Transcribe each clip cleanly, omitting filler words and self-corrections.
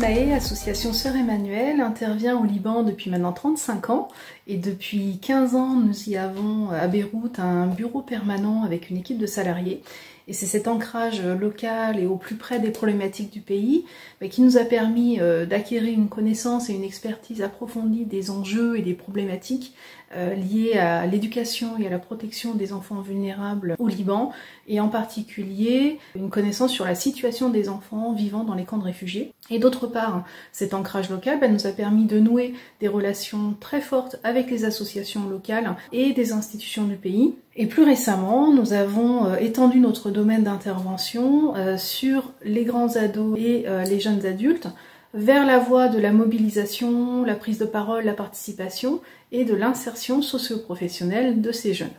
Asmae, association Sœur Emmanuelle, intervient au Liban depuis maintenant 35 ans et depuis 15 ans nous y avons à Beyrouth un bureau permanent avec une équipe de salariés. Et c'est cet ancrage local et au plus près des problématiques du pays qui nous a permis d'acquérir une connaissance et une expertise approfondie des enjeux et des problématiques liées à l'éducation et à la protection des enfants vulnérables au Liban, et en particulier une connaissance sur la situation des enfants vivant dans les camps de réfugiés. Et d'autre part, cet ancrage local nous a permis de nouer des relations très fortes avec les associations locales et des institutions du pays. Et plus récemment, nous avons étendu notre domaine d'intervention sur les grands ados et les jeunes adultes vers la voie de la mobilisation, la prise de parole, la participation et de l'insertion socio-professionnelle de ces jeunes.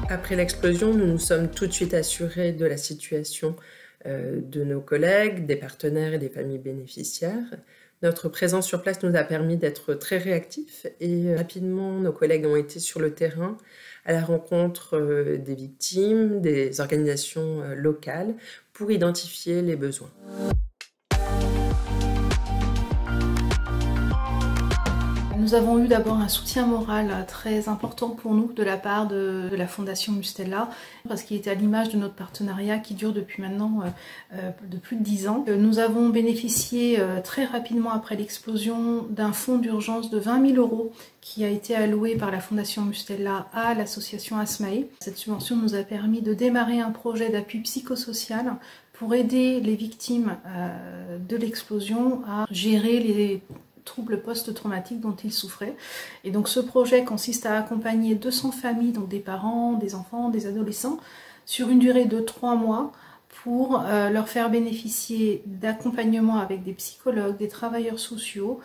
Après l'explosion, nous nous sommes tout de suite assurés de la situation de nos collègues, des partenaires et des familles bénéficiaires. Notre présence sur place nous a permis d'être très réactifs et rapidement nos collègues ont été sur le terrain à la rencontre des victimes, des organisations locales pour identifier les besoins. Nous avons eu d'abord un soutien moral très important pour nous de la part de la Fondation Mustella, parce qu'il était à l'image de notre partenariat qui dure depuis maintenant de plus de 10 ans. Nous avons bénéficié très rapidement après l'explosion d'un fonds d'urgence de 20 000 € qui a été alloué par la Fondation Mustella à l'association Asmae. Cette subvention nous a permis de démarrer un projet d'appui psychosocial pour aider les victimes de l'explosion à gérer les troubles post-traumatiques dont ils souffraient. Et donc ce projet consiste à accompagner 200 familles, donc des parents, des enfants, des adolescents, sur une durée de 3 mois pour leur faire bénéficier d'accompagnement avec des psychologues, des travailleurs sociaux,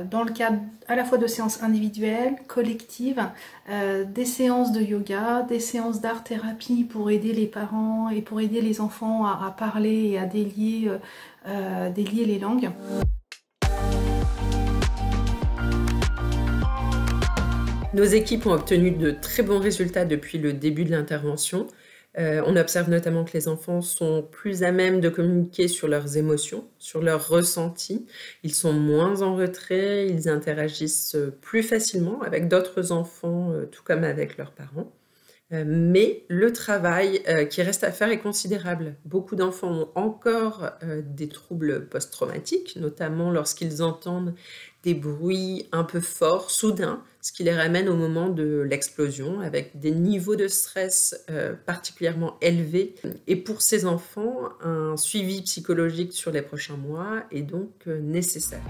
dans le cadre à la fois de séances individuelles, collectives, des séances de yoga, des séances d'art-thérapie pour aider les parents et pour aider les enfants à parler et à délier les langues. Nos équipes ont obtenu de très bons résultats depuis le début de l'intervention. On observe notamment que les enfants sont plus à même de communiquer sur leurs émotions, sur leurs ressentis. Ils sont moins en retrait, ils interagissent plus facilement avec d'autres enfants, tout comme avec leurs parents. Mais le travail qui reste à faire est considérable. Beaucoup d'enfants ont encore des troubles post-traumatiques, notamment lorsqu'ils entendent des bruits un peu forts, soudains, ce qui les ramène au moment de l'explosion, avec des niveaux de stress particulièrement élevés. Et pour ces enfants, un suivi psychologique sur les prochains mois est donc nécessaire.